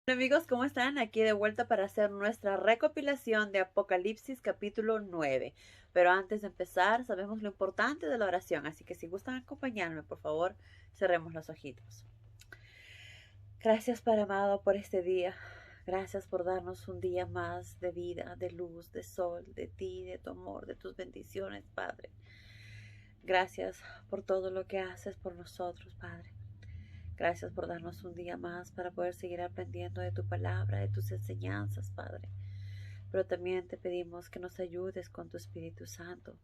Hola amigos, ¿cómo están? Aquí de vuelta para hacer nuestra recopilación de Apocalipsis capítulo 9. Pero antes de empezar, sabemos lo importante de la oración, así que si gustan acompañarme, por favor, cerremos los ojitos. Gracias, Padre amado, por este día. Gracias por darnos un día más de vida, de luz, de sol, de ti, de tu amor, de tus bendiciones, Padre. Gracias por todo lo que haces por nosotros, Padre. Gracias por darnos un día más para poder seguir aprendiendo de tu palabra, de tus enseñanzas, Padre. Pero también te pedimos que nos ayudes con tu Espíritu Santo.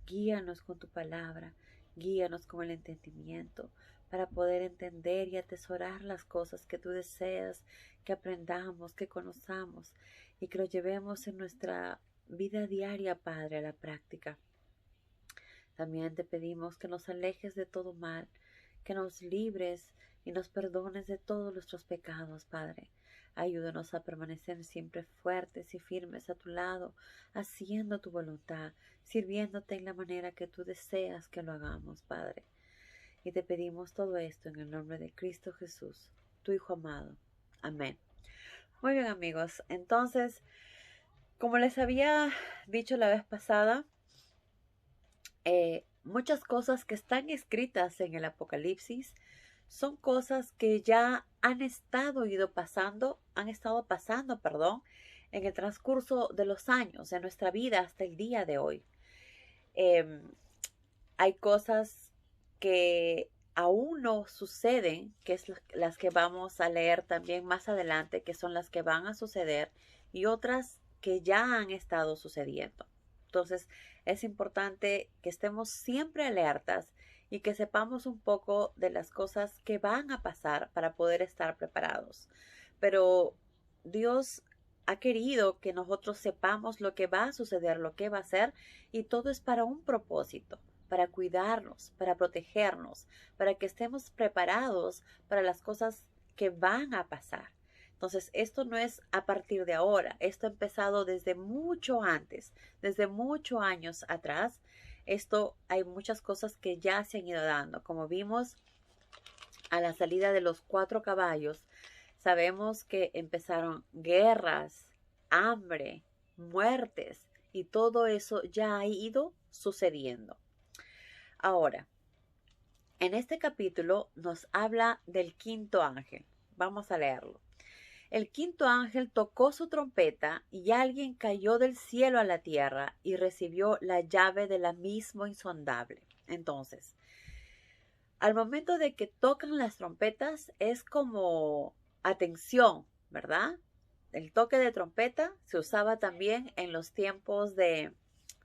Guíanos con tu palabra, guíanos con el entendimiento para poder entender y atesorar las cosas que tú deseas, que aprendamos, que conozcamos y que lo llevemos en nuestra vida diaria, Padre, a la práctica. También te pedimos que nos alejes de todo mal, que nos libres y nos perdones de todos nuestros pecados, Padre. Ayúdanos a permanecer siempre fuertes y firmes a tu lado, haciendo tu voluntad, sirviéndote en la manera que tú deseas que lo hagamos, Padre. Y te pedimos todo esto en el nombre de Cristo Jesús, tu Hijo amado. Amén. Muy bien, amigos. Entonces, como les había dicho la vez pasada, muchas cosas que están escritas en el Apocalipsis son cosas que ya han estado pasando, en el transcurso de los años, de nuestra vida hasta el día de hoy. Eh, Hay cosas que aún no suceden, que es las que vamos a leer también más adelante, que son las que van a suceder, y otras que ya han estado sucediendo. Entonces, es importante que estemos siempre alertas y que sepamos un poco de las cosas que van a pasar para poder estar preparados. Pero Dios ha querido que nosotros sepamos lo que va a suceder, lo que va a ser, y todo es para un propósito, para cuidarnos, para protegernos, para que estemos preparados para las cosas que van a pasar. Entonces, esto no es a partir de ahora, esto ha empezado desde mucho antes, desde muchos años atrás. Esto hay muchas cosas que ya se han ido dando. Como vimos a la salida de los 4 caballos, sabemos que empezaron guerras, hambre, muertes, y todo eso ya ha ido sucediendo. Ahora, en este capítulo nos habla del quinto ángel. Vamos a leerlo. El quinto ángel tocó su trompeta y alguien cayó del cielo a la tierra y recibió la llave del abismo insondable. Entonces, al momento de que tocan las trompetas es como atención, ¿verdad? El toque de trompeta se usaba también en los tiempos de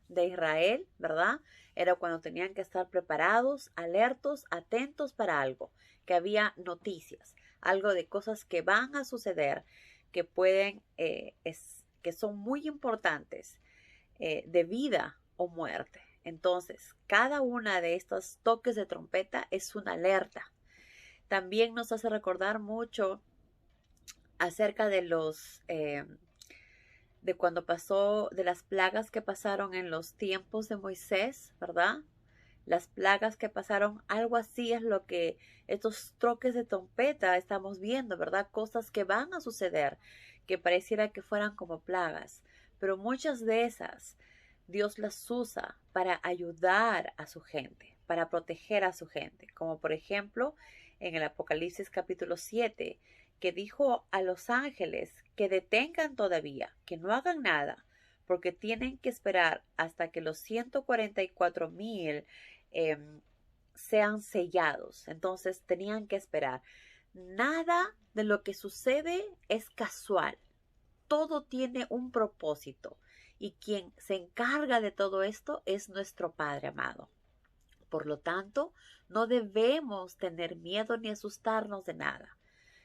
Israel, ¿verdad? Era cuando tenían que estar preparados, alertos, atentos para algo, que había noticias, algo de cosas que van a suceder, que pueden, que son muy importantes, de vida o muerte. Entonces, cada una de estos toques de trompeta es una alerta. También nos hace recordar mucho acerca de de cuando pasó, de las plagas que pasaron en los tiempos de Moisés, ¿verdad? Las plagas que pasaron, algo así es lo que estos toques de trompeta estamos viendo, ¿verdad? Cosas que van a suceder, que pareciera que fueran como plagas, pero muchas de esas Dios las usa para ayudar a su gente, para proteger a su gente, como por ejemplo en el Apocalipsis capítulo 7, que dijo a los ángeles que detengan todavía, que no hagan nada, porque tienen que esperar hasta que los 144,000 sean sellados. Entonces tenían que esperar. Nada de lo que sucede es casual. Todo tiene un propósito. Y quien se encarga de todo esto es nuestro Padre amado. Por lo tanto, no debemos tener miedo ni asustarnos de nada.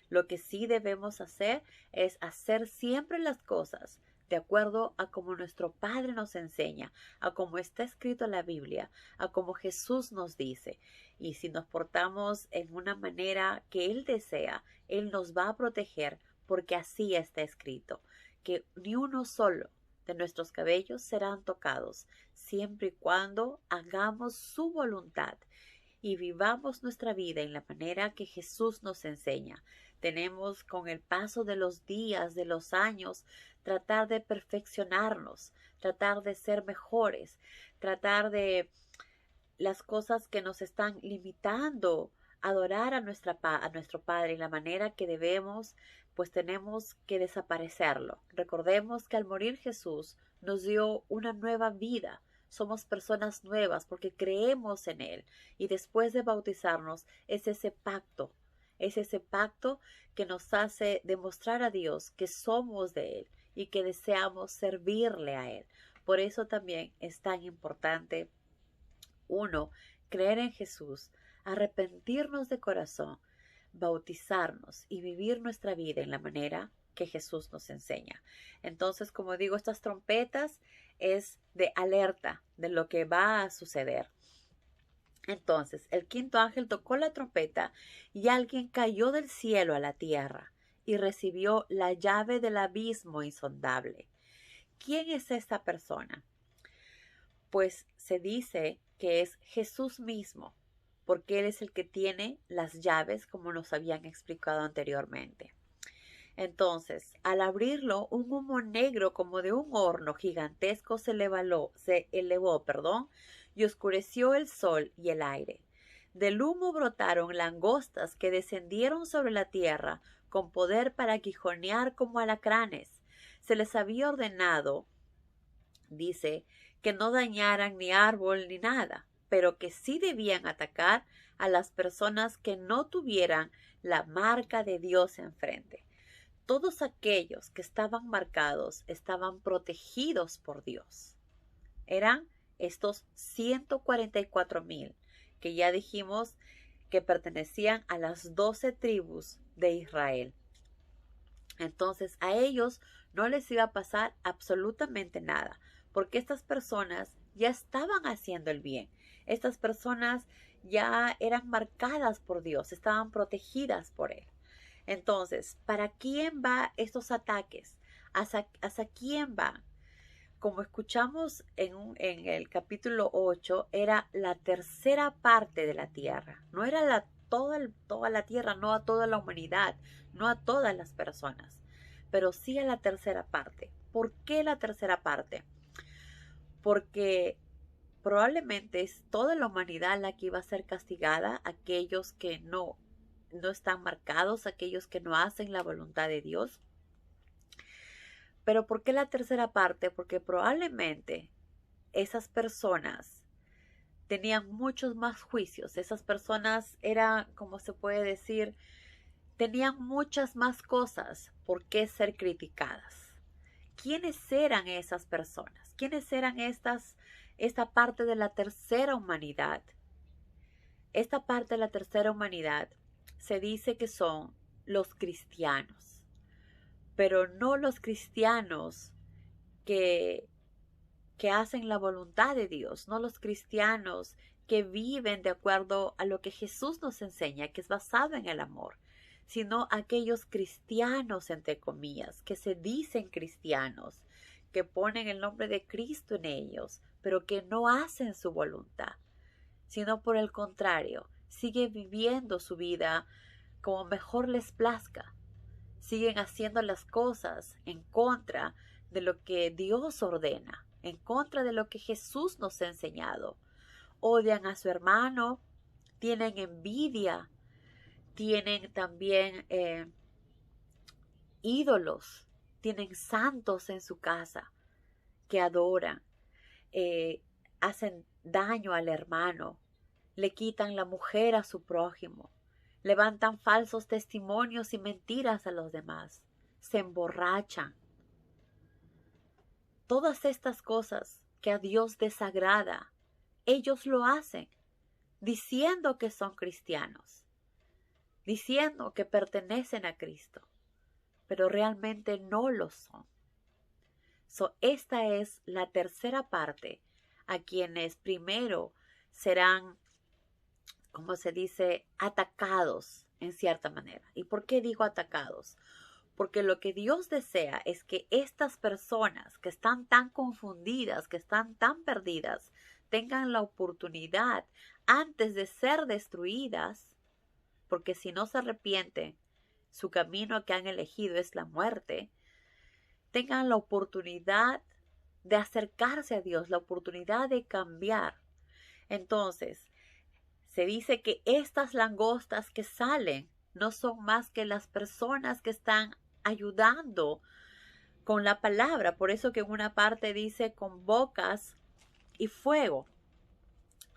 Lo que sí debemos hacer es hacer siempre las cosas de acuerdo a como nuestro Padre nos enseña, a como está escrito en la Biblia, a como Jesús nos dice. Y si nos portamos en una manera que Él desea, Él nos va a proteger porque así está escrito, que ni uno solo de nuestros cabellos serán tocados, siempre y cuando hagamos su voluntad y vivamos nuestra vida en la manera que Jesús nos enseña. Tenemos con el paso de los días, de los años, tratar de perfeccionarnos, tratar de ser mejores, tratar de las cosas que nos están limitando a adorar a nuestro Padre y la manera que debemos, pues tenemos que desaparecerlo. Recordemos que al morir Jesús nos dio una nueva vida. Somos personas nuevas porque creemos en Él. Y después de bautizarnos es ese pacto. Es ese pacto que nos hace demostrar a Dios que somos de Él y que deseamos servirle a Él. Por eso también es tan importante, uno, creer en Jesús, arrepentirnos de corazón, bautizarnos y vivir nuestra vida en la manera que Jesús nos enseña. Entonces, como digo, estas trompetas es de alerta de lo que va a suceder. Entonces, el quinto ángel tocó la trompeta y alguien cayó del cielo a la tierra y recibió la llave del abismo insondable. ¿Quién es esta persona? Pues se dice que es Jesús mismo, porque Él es el que tiene las llaves, como nos habían explicado anteriormente. Entonces, al abrirlo, un humo negro como de un horno gigantesco se elevó, y oscureció el sol y el aire. Del humo brotaron langostas que descendieron sobre la tierra con poder para aguijonear como alacranes. Se les había ordenado, dice, que no dañaran ni árbol ni nada, pero que sí debían atacar a las personas que no tuvieran la marca de Dios enfrente. Todos aquellos que estaban marcados estaban protegidos por Dios. Eran estos 144,000 que ya dijimos que pertenecían a las 12 tribus de Israel. Entonces a ellos no les iba a pasar absolutamente nada, porque estas personas ya estaban haciendo el bien. Estas personas ya eran marcadas por Dios, estaban protegidas por Él. Entonces, ¿para quién va estos ataques? ¿Hacia quién van? Como escuchamos en el capítulo 8, era la tercera parte de la tierra. No era toda la tierra, no a toda la humanidad, no a todas las personas, pero sí a la tercera parte. ¿Por qué la tercera parte? Porque probablemente es toda la humanidad la que iba a ser castigada, aquellos que no están marcados, aquellos que no hacen la voluntad de Dios. Pero ¿por qué la tercera parte? Porque probablemente esas personas tenían muchos más juicios. Esas personas eran, como se puede decir, tenían muchas más cosas por qué ser criticadas. ¿Quiénes eran esas personas? ¿Quiénes eran esta parte de la tercera humanidad? Esta parte de la tercera humanidad se dice que son los cristianos, pero no los cristianos que hacen la voluntad de Dios, no los cristianos que viven de acuerdo a lo que Jesús nos enseña, que es basado en el amor, sino aquellos cristianos, entre comillas, que se dicen cristianos, que ponen el nombre de Cristo en ellos, pero que no hacen su voluntad, sino por el contrario, siguen viviendo su vida como mejor les plazca. Siguen haciendo las cosas en contra de lo que Dios ordena, en contra de lo que Jesús nos ha enseñado. Odian a su hermano, tienen envidia, tienen también ídolos, tienen santos en su casa que adoran, hacen daño al hermano, le quitan la mujer a su prójimo, levantan falsos testimonios y mentiras a los demás, se emborrachan. Todas estas cosas que a Dios desagrada, ellos lo hacen, diciendo que son cristianos, diciendo que pertenecen a Cristo, pero realmente no lo son. Esta es la tercera parte a quienes primero serán, como se dice, atacados en cierta manera. ¿Y por qué digo atacados? Porque lo que Dios desea es que estas personas que están tan confundidas, que están tan perdidas, tengan la oportunidad antes de ser destruidas, porque si no se arrepienten, su camino que han elegido es la muerte, tengan la oportunidad de acercarse a Dios, la oportunidad de cambiar. Entonces, se dice que estas langostas que salen no son más que las personas que están ayudando con la palabra. Por eso que en una parte dice con bocas y fuego.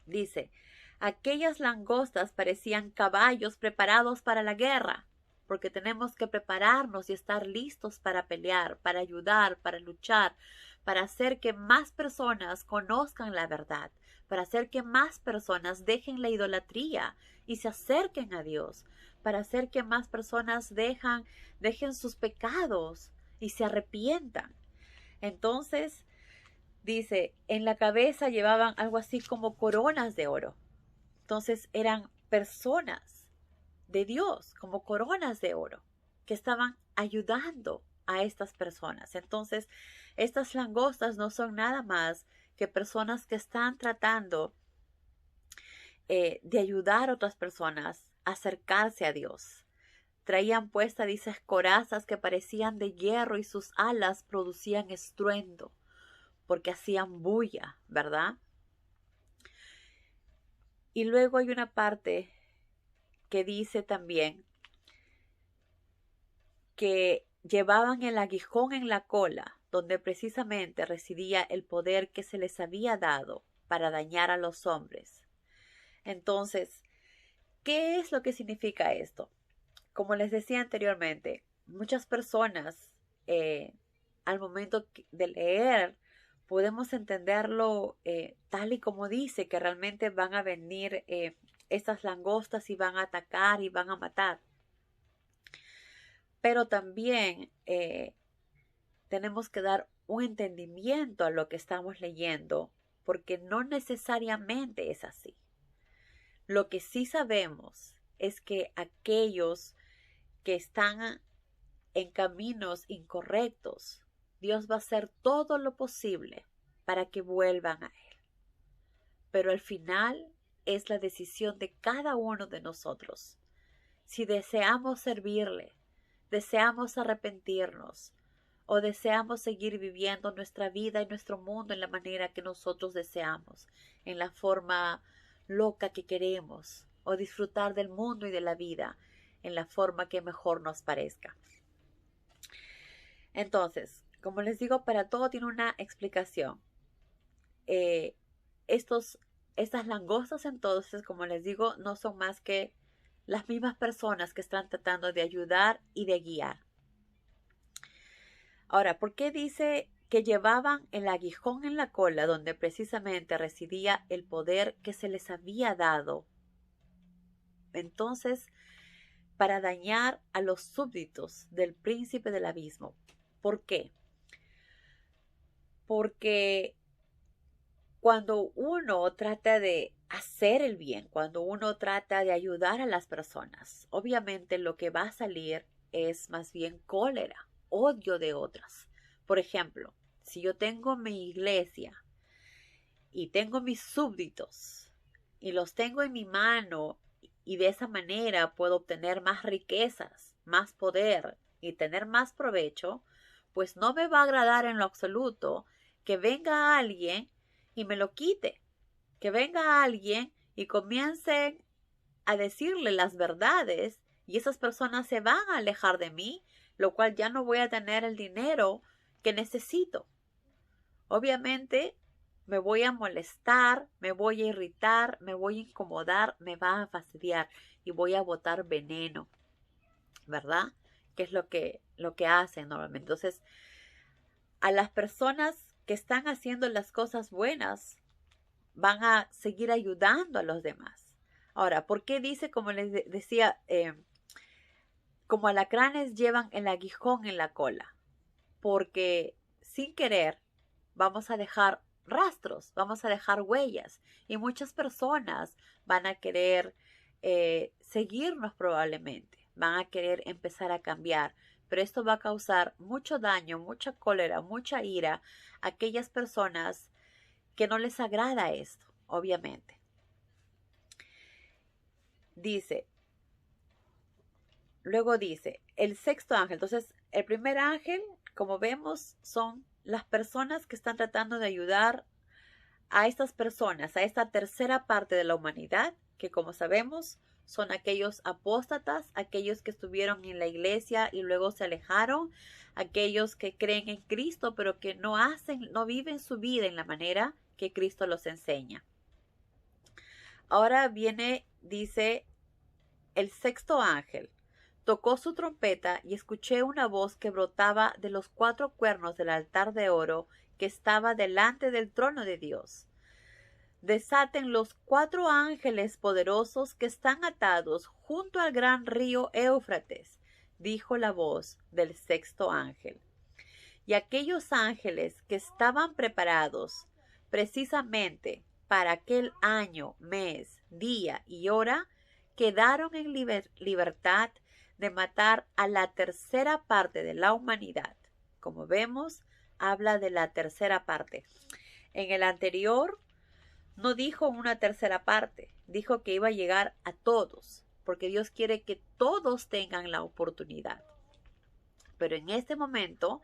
Dice, aquellas langostas parecían caballos preparados para la guerra, porque tenemos que prepararnos y estar listos para pelear, para ayudar, para luchar, para hacer que más personas conozcan la verdad, para hacer que más personas dejen la idolatría y se acerquen a Dios, para hacer que más personas dejen sus pecados y se arrepientan. Entonces, dice, en la cabeza llevaban algo así como coronas de oro. Entonces eran personas de Dios, como coronas de oro, que estaban ayudando a estas personas. Entonces, estas langostas no son nada más que personas que están tratando de ayudar a otras personas a acercarse a Dios. Traían puestas, dices, corazas que parecían de hierro y sus alas producían estruendo, porque hacían bulla, ¿verdad? Y luego hay una parte que dice también que llevaban el aguijón en la cola, donde precisamente residía el poder que se les había dado para dañar a los hombres. Entonces, ¿qué es lo que significa esto? Como les decía anteriormente, muchas personas al momento de leer podemos entenderlo tal y como dice, que realmente van a venir estas langostas y van a atacar y van a matar. Pero también tenemos que dar un entendimiento a lo que estamos leyendo, porque no necesariamente es así. Lo que sí sabemos es que aquellos que están en caminos incorrectos, Dios va a hacer todo lo posible para que vuelvan a Él. Pero al final es la decisión de cada uno de nosotros. Si deseamos servirle, deseamos arrepentirnos o deseamos seguir viviendo nuestra vida y nuestro mundo en la manera que nosotros deseamos, en la forma loca que queremos, o disfrutar del mundo y de la vida en la forma que mejor nos parezca. Entonces, como les digo, para todo tiene una explicación. Estas langostas, entonces, como les digo, no son más que las mismas personas que están tratando de ayudar y de guiar. Ahora, ¿por qué dice que llevaban el aguijón en la cola, donde precisamente residía el poder que se les había dado? Entonces, para dañar a los súbditos del príncipe del abismo. ¿Por qué? Porque cuando uno trata de hacer el bien, cuando uno trata de ayudar a las personas, obviamente lo que va a salir es más bien cólera, odio de otras. Por ejemplo, si yo tengo mi iglesia y tengo mis súbditos y los tengo en mi mano y de esa manera puedo obtener más riquezas, más poder y tener más provecho, pues no me va a agradar en lo absoluto que venga alguien y me lo quite, que venga alguien y comiencen a decirle las verdades y esas personas se van a alejar de mí, lo cual ya no voy a tener el dinero que necesito. Obviamente me voy a molestar, me voy a irritar, me voy a incomodar, me va a fastidiar y voy a botar veneno, ¿verdad? Que es lo que hacen normalmente. Entonces, a las personas que están haciendo las cosas buenas van a seguir ayudando a los demás. Ahora, ¿por qué dice, como les decía, como alacranes llevan el aguijón en la cola? Porque sin querer vamos a dejar rastros, vamos a dejar huellas y muchas personas van a querer seguirnos probablemente, van a querer empezar a cambiar, pero esto va a causar mucho daño, mucha cólera, mucha ira a aquellas personas que no les agrada esto, obviamente. Dice, luego dice, el sexto ángel. Entonces, el primer ángel, como vemos, son las personas que están tratando de ayudar a estas personas, a esta tercera parte de la humanidad, que como sabemos, son aquellos apóstatas, aquellos que estuvieron en la iglesia y luego se alejaron, aquellos que creen en Cristo, pero que no viven su vida en la manera que Cristo los enseña. Ahora viene, dice, el sexto ángel tocó su trompeta y escuché una voz que brotaba de los 4 cuernos del altar de oro que estaba delante del trono de Dios. Desaten los 4 ángeles poderosos que están atados junto al gran río Éufrates, dijo la voz del sexto ángel. Y aquellos ángeles que estaban preparados precisamente para aquel año, mes, día y hora, quedaron en libertad de matar a la tercera parte de la humanidad. Como vemos, habla de la tercera parte. En el anterior no dijo una tercera parte, dijo que iba a llegar a todos, porque Dios quiere que todos tengan la oportunidad. Pero en este momento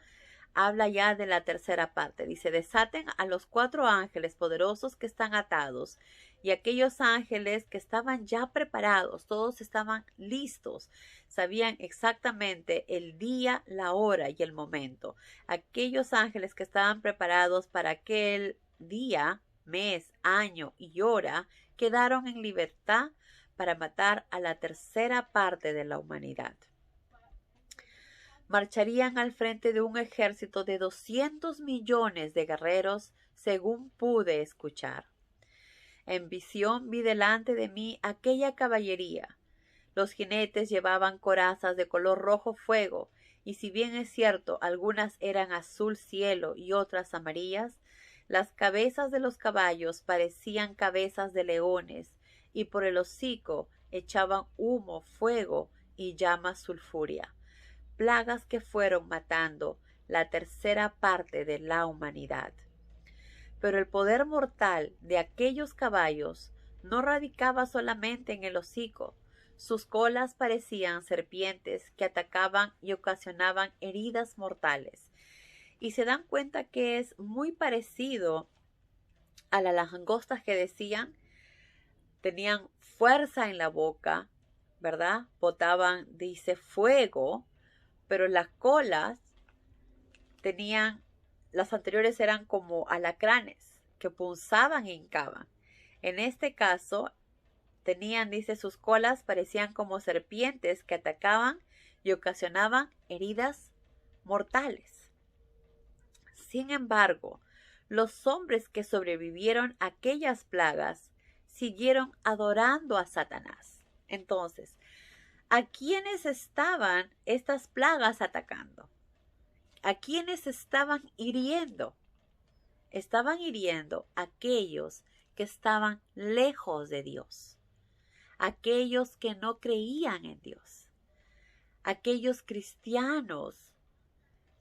habla ya de la tercera parte. Dice, desaten a los 4 ángeles poderosos que están atados y aquellos ángeles que estaban ya preparados, todos estaban listos, sabían exactamente el día, la hora y el momento. Aquellos ángeles que estaban preparados para aquel día, mes, año y hora, quedaron en libertad para matar a la tercera parte de la humanidad. Marcharían al frente de un ejército de 200 millones de guerreros, según pude escuchar. En visión vi delante de mí aquella caballería. Los jinetes llevaban corazas de color rojo fuego, y si bien es cierto, algunas eran azul cielo y otras amarillas, las cabezas de los caballos parecían cabezas de leones, y por el hocico echaban humo, fuego y llamas sulfúrea. Plagas que fueron matando la tercera parte de la humanidad. Pero el poder mortal de aquellos caballos no radicaba solamente en el hocico. Sus colas parecían serpientes que atacaban y ocasionaban heridas mortales. Y se dan cuenta que es muy parecido a las langostas que decían, tenían fuerza en la boca, ¿verdad? Botaban, dice, fuego, pero las colas las anteriores eran como alacranes que punzaban e hincaban. En este caso, dice, sus colas parecían como serpientes que atacaban y ocasionaban heridas mortales. Sin embargo, los hombres que sobrevivieron a aquellas plagas siguieron adorando a Satanás. Entonces, ¿a quiénes estaban estas plagas atacando? ¿A quiénes estaban hiriendo? Estaban hiriendo a aquellos que estaban lejos de Dios, aquellos que no creían en Dios, aquellos cristianos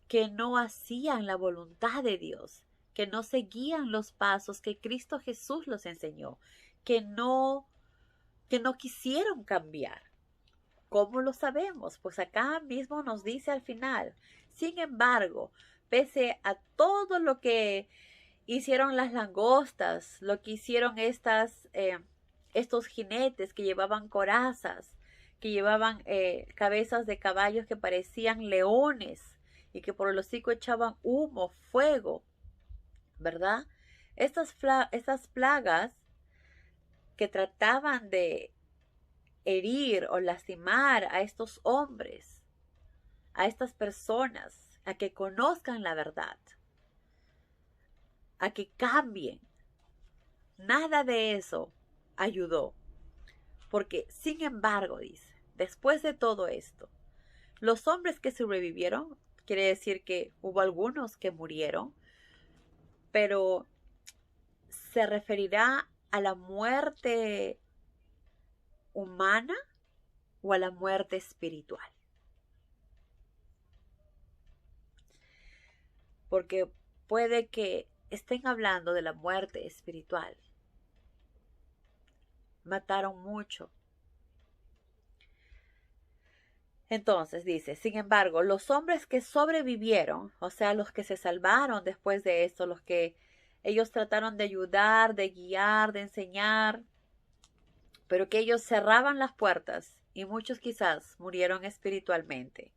que no hacían la voluntad de Dios, que no seguían los pasos que Cristo Jesús los enseñó, que no quisieron cambiar. ¿Cómo lo sabemos? Pues acá mismo nos dice al final. Sin embargo, pese a todo lo que hicieron las langostas, lo que hicieron estos jinetes que llevaban corazas, que llevaban cabezas de caballos que parecían leones y que por el hocico echaban humo, fuego, ¿verdad? Estas plagas que trataban de herir o lastimar a estos hombres, a estas personas, a que conozcan la verdad, a que cambien. Nada de eso ayudó, porque sin embargo, dice, después de todo esto, los hombres que sobrevivieron, quiere decir que hubo algunos que murieron, pero se referirá a la muerte humana o a la muerte espiritual. Porque puede que estén hablando de la muerte espiritual. Mataron mucho. Entonces dice, sin embargo, los hombres que sobrevivieron, o sea, los que se salvaron después de esto, los que ellos trataron de ayudar, de guiar, de enseñar, pero que ellos cerraban las puertas y muchos quizás murieron espiritualmente.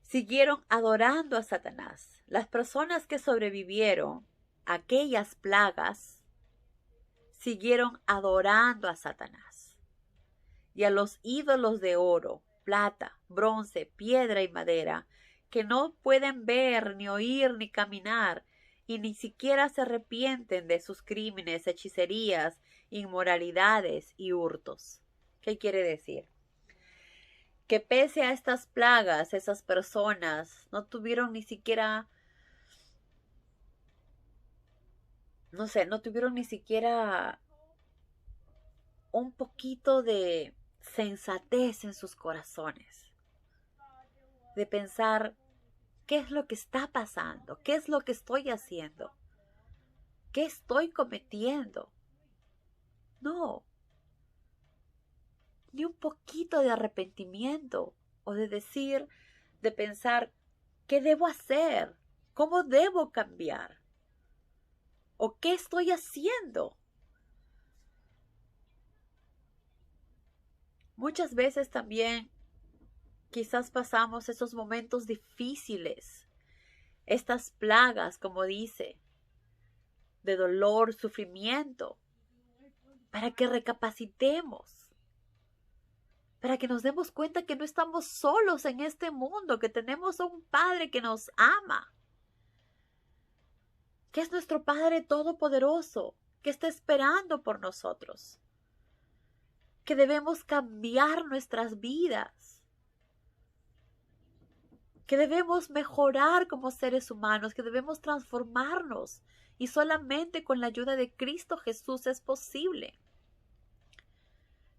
Siguieron adorando a Satanás. Las personas que sobrevivieron a aquellas plagas siguieron adorando a Satanás y a los ídolos de oro, plata, bronce, piedra y madera, que no pueden ver, ni oír, ni caminar, y ni siquiera se arrepienten de sus crímenes, hechicerías, inmoralidades y hurtos. ¿Qué quiere decir? Que pese a estas plagas, esas personas no tuvieron ni siquiera, no tuvieron ni siquiera un poquito de sensatez en sus corazones, de pensar qué es lo que está pasando, qué es lo que estoy haciendo, qué estoy cometiendo. No, ni un poquito de arrepentimiento o de decir, de pensar, ¿qué debo hacer? ¿Cómo debo cambiar? ¿O qué estoy haciendo? Muchas veces también quizás pasamos esos momentos difíciles, estas plagas, como dice, de dolor, sufrimiento, para que recapacitemos, para que nos demos cuenta que no estamos solos en este mundo, que tenemos a un Padre que nos ama, que es nuestro Padre Todopoderoso, que está esperando por nosotros, que debemos cambiar nuestras vidas, que debemos mejorar como seres humanos, que debemos transformarnos, y solamente con la ayuda de Cristo Jesús es posible.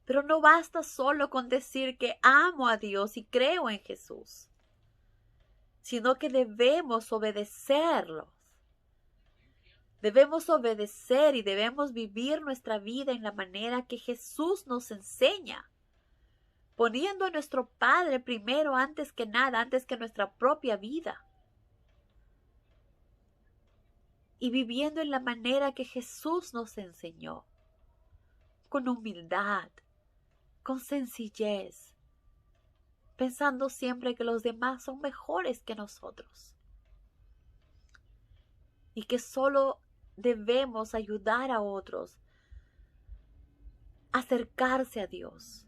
Pero no basta solo con decir que amo a Dios y creo en Jesús, sino que debemos obedecerlos. Debemos obedecer y debemos vivir nuestra vida en la manera que Jesús nos enseña, poniendo a nuestro Padre primero antes que nada, antes que nuestra propia vida. Y viviendo en la manera que Jesús nos enseñó, con humildad, con sencillez, pensando siempre que los demás son mejores que nosotros y que solo debemos ayudar a otros a acercarse a Dios.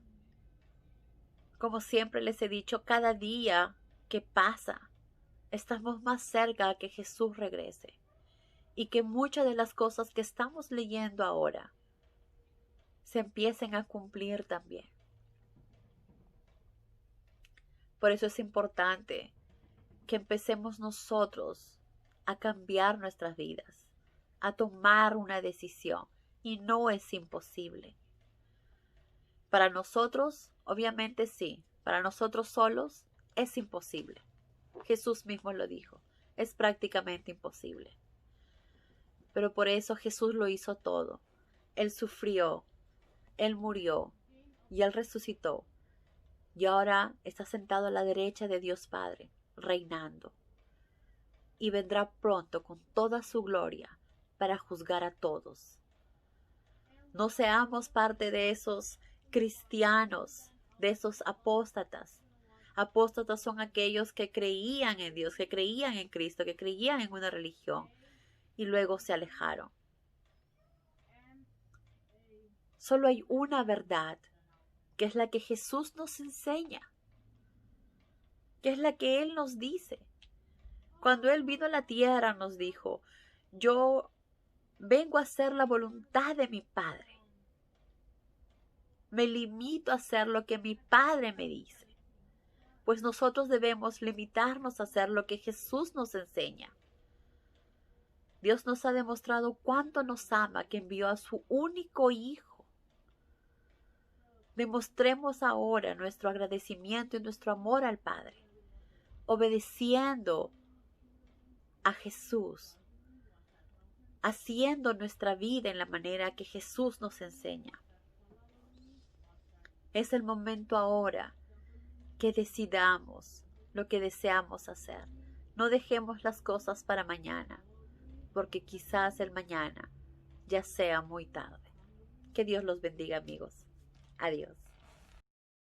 Como siempre les he dicho, cada día que pasa, estamos más cerca a que Jesús regrese y que muchas de las cosas que estamos leyendo ahora se empiecen a cumplir también. Por eso es importante que empecemos nosotros a cambiar nuestras vidas, a tomar una decisión, y no es imposible. Para nosotros, obviamente sí, para nosotros solos es imposible. Jesús mismo lo dijo, es prácticamente imposible. Pero por eso Jesús lo hizo todo. Él sufrió, Él murió y Él resucitó. Y ahora está sentado a la derecha de Dios Padre, reinando. Y vendrá pronto con toda su gloria para juzgar a todos. No seamos parte de esos cristianos, de esos apóstatas. Apóstatas son aquellos que creían en Dios, que creían en Cristo, que creían en una religión y luego se alejaron. Solo hay una verdad, que es la que Jesús nos enseña, que es la que Él nos dice. Cuando Él vino a la tierra nos dijo, yo vengo a hacer la voluntad de mi Padre. Me limito a hacer lo que mi Padre me dice. Pues nosotros debemos limitarnos a hacer lo que Jesús nos enseña. Dios nos ha demostrado cuánto nos ama, que envió a su único Hijo. Demostremos ahora nuestro agradecimiento y nuestro amor al Padre, obedeciendo a Jesús, haciendo nuestra vida en la manera que Jesús nos enseña. Es el momento ahora que decidamos lo que deseamos hacer. No dejemos las cosas para mañana, porque quizás el mañana ya sea muy tarde. Que Dios los bendiga, amigos. Adiós.